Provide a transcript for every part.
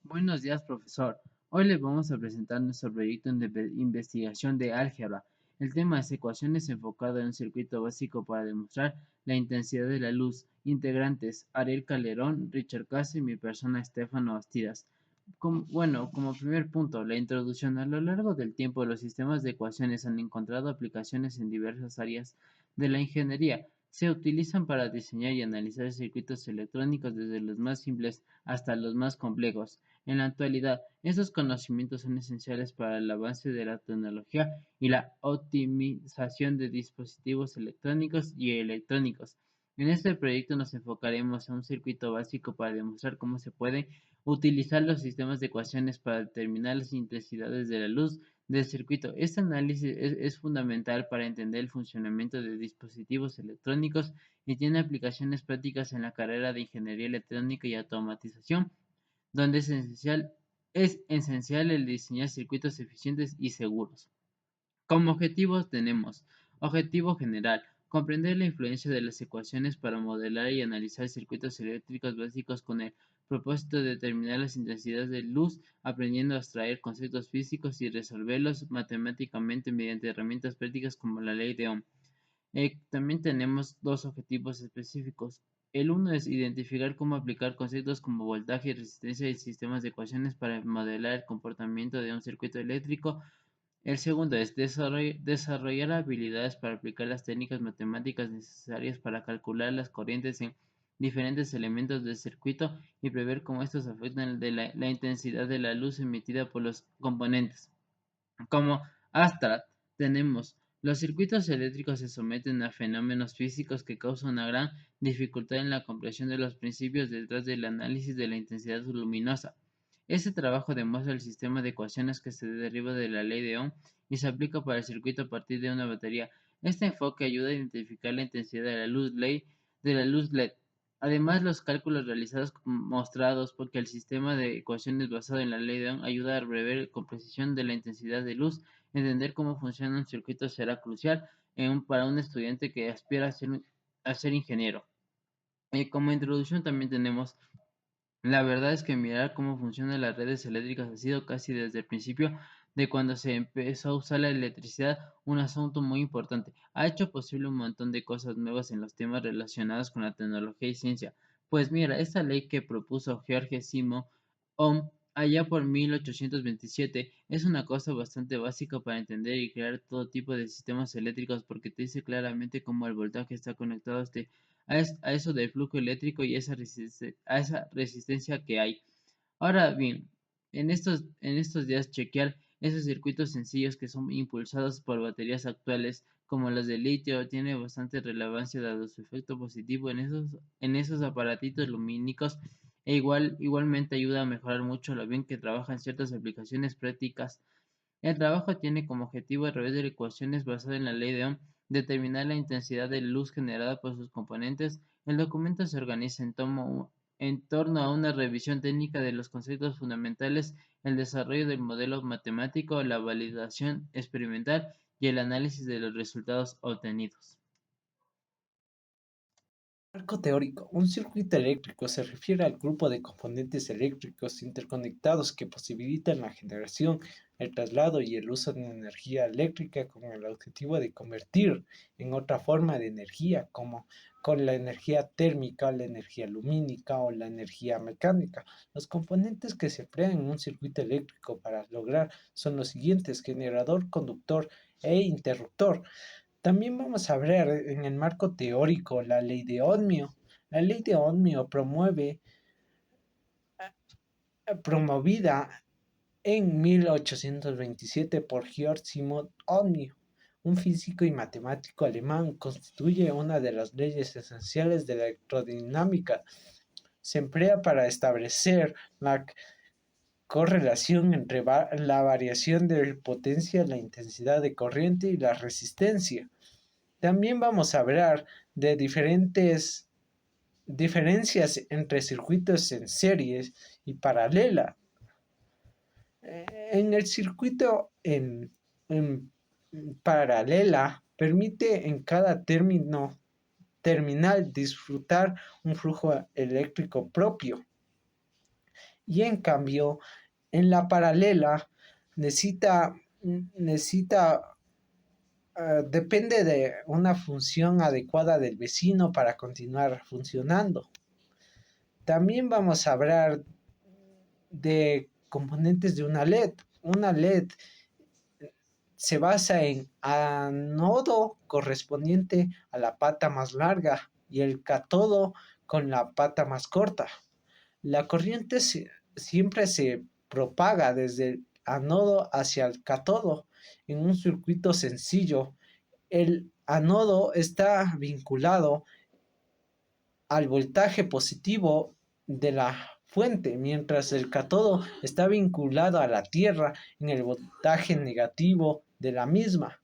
Buenos días, profesor. Hoy les vamos a presentar nuestro proyecto de investigación de álgebra. El tema es ecuaciones enfocado en un circuito básico para demostrar la intensidad de la luz. Integrantes: Ariel Calderón, Richard Case y mi persona Estefano Bastidas. Como primer punto, la introducción. A lo largo del tiempo, los sistemas de ecuaciones han encontrado aplicaciones en diversas áreas de la ingeniería. Se utilizan para diseñar y analizar circuitos electrónicos desde los más simples hasta los más complejos. En la actualidad, estos conocimientos son esenciales para el avance de la tecnología y la optimización de dispositivos electrónicos y electrónicos. En este proyecto nos enfocaremos en un circuito básico para demostrar cómo se pueden utilizar los sistemas de ecuaciones para determinar las intensidades de la luz del circuito. Este análisis es fundamental para entender el funcionamiento de dispositivos electrónicos y tiene aplicaciones prácticas en la carrera de Ingeniería Electrónica y Automatización, donde es esencial el diseñar circuitos eficientes y seguros. Como objetivos tenemos: objetivo general: comprender la influencia de las ecuaciones para modelar y analizar circuitos eléctricos básicos con el propósito de determinar las intensidades de luz, aprendiendo a extraer conceptos físicos y resolverlos matemáticamente mediante herramientas prácticas como la ley de Ohm. También tenemos dos objetivos específicos. El uno es identificar cómo aplicar conceptos como voltaje y resistencia en sistemas de ecuaciones para modelar el comportamiento de un circuito eléctrico. El segundo es desarrollar habilidades para aplicar las técnicas matemáticas necesarias para calcular las corrientes en diferentes elementos del circuito y prever cómo estos afectan la intensidad de la luz emitida por los componentes. Como abstract, tenemos: los circuitos eléctricos se someten a fenómenos físicos que causan una gran dificultad en la comprensión de los principios detrás del análisis de la intensidad luminosa. Este trabajo demuestra el sistema de ecuaciones que se deriva de la ley de Ohm y se aplica para el circuito a partir de una batería. Este enfoque ayuda a identificar la intensidad de la luz LED. Además, los cálculos realizados mostrados porque el sistema de ecuaciones basado en la ley de Ohm ayuda a prever con precisión de la intensidad de luz. Entender cómo funciona un circuito será crucial para un estudiante que aspira a ser ingeniero. Como introducción también tenemos: la verdad es que mirar cómo funcionan las redes eléctricas ha sido casi desde el principio de cuando se empezó a usar la electricidad un asunto muy importante. Ha hecho posible un montón de cosas nuevas en los temas relacionados con la tecnología y ciencia. Pues mira, esta ley que propuso George Simon Ohm allá por 1827 es una cosa bastante básica para entender y crear todo tipo de sistemas eléctricos, porque te dice claramente cómo el voltaje está conectado a eso del flujo eléctrico y a esa resistencia que hay. Ahora bien, en estos días chequear esos circuitos sencillos que son impulsados por baterías actuales como las de litio tiene bastante relevancia dado su efecto positivo en esos aparatitos lumínicos, igualmente ayuda a mejorar mucho lo bien que trabaja en ciertas aplicaciones prácticas. El trabajo tiene como objetivo, a través de ecuaciones basadas en la ley de Ohm, determinar la intensidad de luz generada por sus componentes. El documento se organiza en torno a una revisión técnica de los conceptos fundamentales, el desarrollo del modelo matemático, la validación experimental y el análisis de los resultados obtenidos. Marco teórico. Un circuito eléctrico se refiere al grupo de componentes eléctricos interconectados que posibilitan la generación, el traslado y el uso de energía eléctrica con el objetivo de convertir en otra forma de energía, como con la energía térmica, la energía lumínica o la energía mecánica. Los componentes que se emplean en un circuito eléctrico para lograr son los siguientes: generador, conductor e interruptor. También vamos a ver en el marco teórico la ley de Ohmio. La ley de Ohmio promovida en 1827 por Georg Simon Ohmio, un físico y matemático alemán, constituye una de las leyes esenciales de la electrodinámica. Se emplea para establecer la correlación entre la variación de potencia, la intensidad de corriente y la resistencia. También vamos a hablar de diferencias entre circuitos en series y paralela. En el circuito en paralela permite en cada terminal disfrutar un flujo eléctrico propio. Y en cambio, en la paralela necesita depende de una función adecuada del vecino para continuar funcionando. También vamos a hablar de componentes de una LED. Una LED se basa en anodo correspondiente a la pata más larga y el cátodo con la pata más corta. La corriente siempre se propaga desde el anodo hacia el cátodo en un circuito sencillo. El anodo está vinculado al voltaje positivo de la fuente, mientras el cátodo está vinculado a la Tierra en el voltaje negativo de la misma.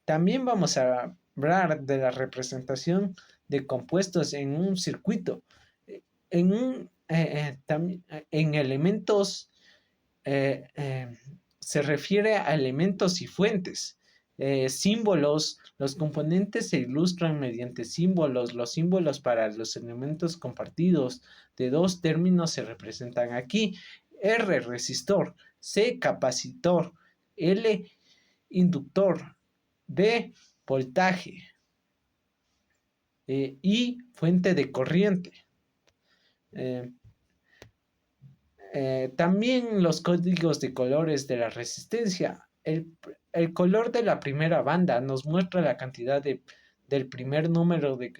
También vamos a hablar de la representación de compuestos en un circuito. En, en elementos eh, eh, se refiere a elementos y fuentes. Símbolos, los componentes se ilustran mediante símbolos. Los símbolos para los elementos compartidos de dos términos se representan aquí. R, resistor; C, capacitor; L, inductor; B, voltaje; I, fuente de corriente. Eh, también los códigos de colores de la resistencia. El color de la primera banda nos muestra la cantidad del primer número de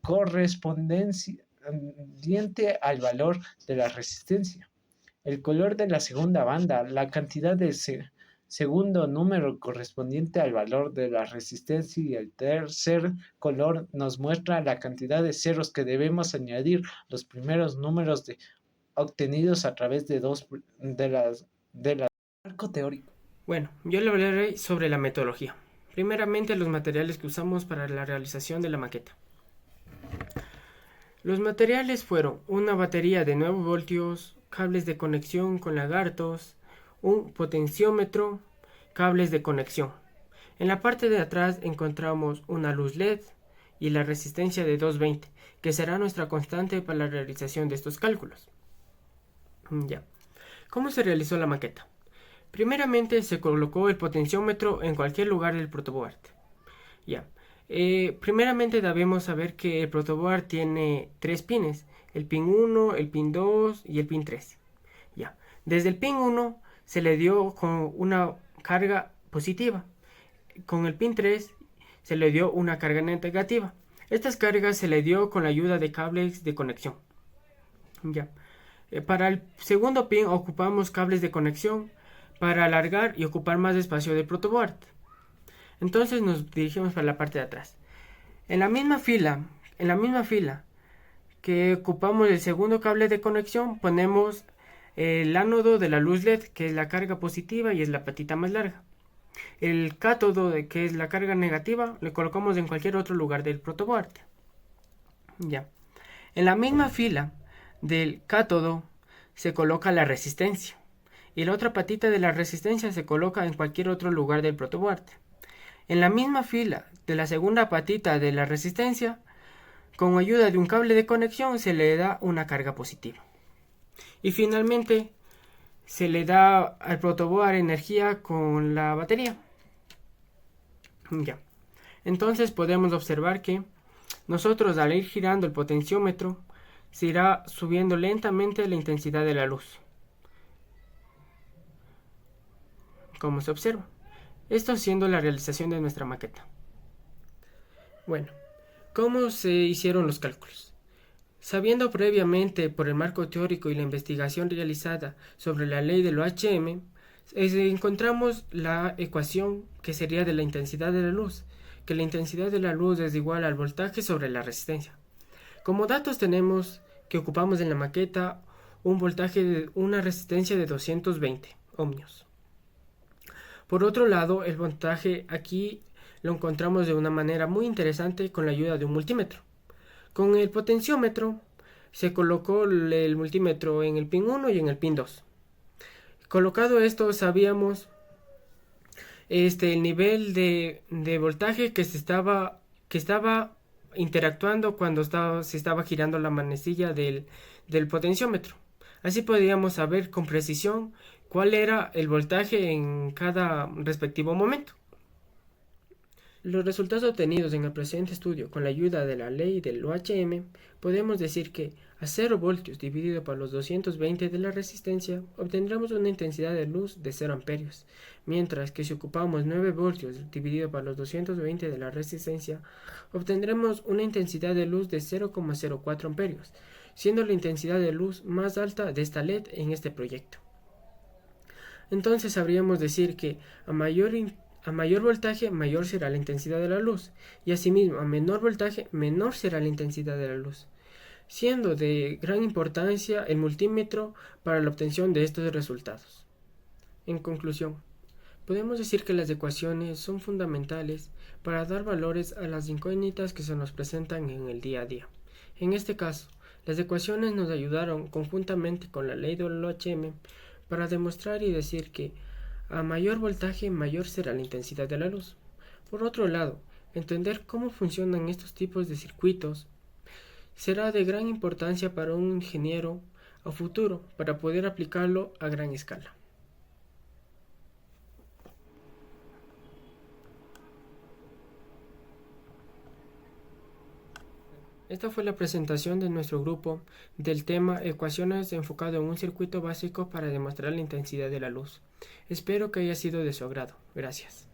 correspondiente al valor de la resistencia. El color de la segunda banda, la cantidad del segundo número correspondiente al valor de la resistencia, y el tercer color nos muestra la cantidad de ceros que debemos añadir los primeros números obtenidos a través de dos de las marco teórico. Bueno, yo le hablaré sobre la metodología. Primeramente, los materiales que usamos para la realización de la maqueta. Los materiales fueron una batería de 9 voltios, cables de conexión con lagartos, un potenciómetro, cables de conexión. En la parte de atrás encontramos una luz LED y la resistencia de 220, que será nuestra constante para la realización de estos cálculos. Ya. ¿Cómo se realizó la maqueta? Primeramente se colocó el potenciómetro en cualquier lugar del protoboard. Ya. Primeramente debemos saber que el protoboard tiene 3 pines: el pin 1, el pin 2 y el pin 3. Ya. Desde el pin 1 se le dio con una carga positiva. Con el pin 3 se le dio una carga negativa. Estas cargas se le dio con la ayuda de cables de conexión. Ya. Para el segundo pin ocupamos cables de conexión para alargar y ocupar más espacio del protoboard. Entonces nos dirigimos para la parte de atrás. En la misma fila que ocupamos el segundo cable de conexión, ponemos el ánodo de la luz LED, que es la carga positiva y es la patita más larga. El cátodo, que es la carga negativa, le colocamos en cualquier otro lugar del protoboard. Ya. En la misma fila del cátodo se coloca la resistencia, y la otra patita de la resistencia se coloca en cualquier otro lugar del protoboard. En la misma fila de la segunda patita de la resistencia, con ayuda de un cable de conexión, se le da una carga positiva. Y finalmente se le da al protoboard energía con la batería. Ya. Entonces podemos observar que nosotros, al ir girando el potenciómetro, se irá subiendo lentamente la intensidad de la luz, como se observa. Esto siendo la realización de nuestra maqueta. Bueno, ¿cómo se hicieron los cálculos? Sabiendo previamente por el marco teórico y la investigación realizada sobre la ley del OHM, encontramos la ecuación que sería de la intensidad de la luz, que la intensidad de la luz es igual al voltaje sobre la resistencia. Como datos tenemos que ocupamos en la maqueta un voltaje de una resistencia de 220 ohmios. Por otro lado, el voltaje aquí lo encontramos de una manera muy interesante con la ayuda de un multímetro. Con el potenciómetro se colocó el multímetro en el pin 1 y en el pin 2. Colocado esto, sabíamos el nivel de voltaje que estaba interactuando cuando se estaba girando la manecilla del potenciómetro. Así podríamos saber con precisión cuál era el voltaje en cada respectivo momento. Los resultados obtenidos en el presente estudio con la ayuda de la ley del OHM, podemos decir que a 0 voltios dividido por los 220 de la resistencia obtendremos una intensidad de luz de 0 amperios, mientras que si ocupamos 9 voltios dividido por los 220 de la resistencia obtendremos una intensidad de luz de 0,04 amperios, siendo la intensidad de luz más alta de esta LED en este proyecto. Entonces sabríamos decir que a mayor voltaje, mayor será la intensidad de la luz, y asimismo, a menor voltaje, menor será la intensidad de la luz, siendo de gran importancia el multímetro para la obtención de estos resultados. En conclusión, podemos decir que las ecuaciones son fundamentales para dar valores a las incógnitas que se nos presentan en el día a día. En este caso, las ecuaciones nos ayudaron conjuntamente con la ley del OHM para demostrar y decir que a mayor voltaje, mayor será la intensidad de la luz. Por otro lado, entender cómo funcionan estos tipos de circuitos será de gran importancia para un ingeniero a futuro para poder aplicarlo a gran escala. Esta fue la presentación de nuestro grupo del tema Ecuaciones enfocado en un circuito básico para demostrar la intensidad de la luz. Espero que haya sido de su agrado. Gracias.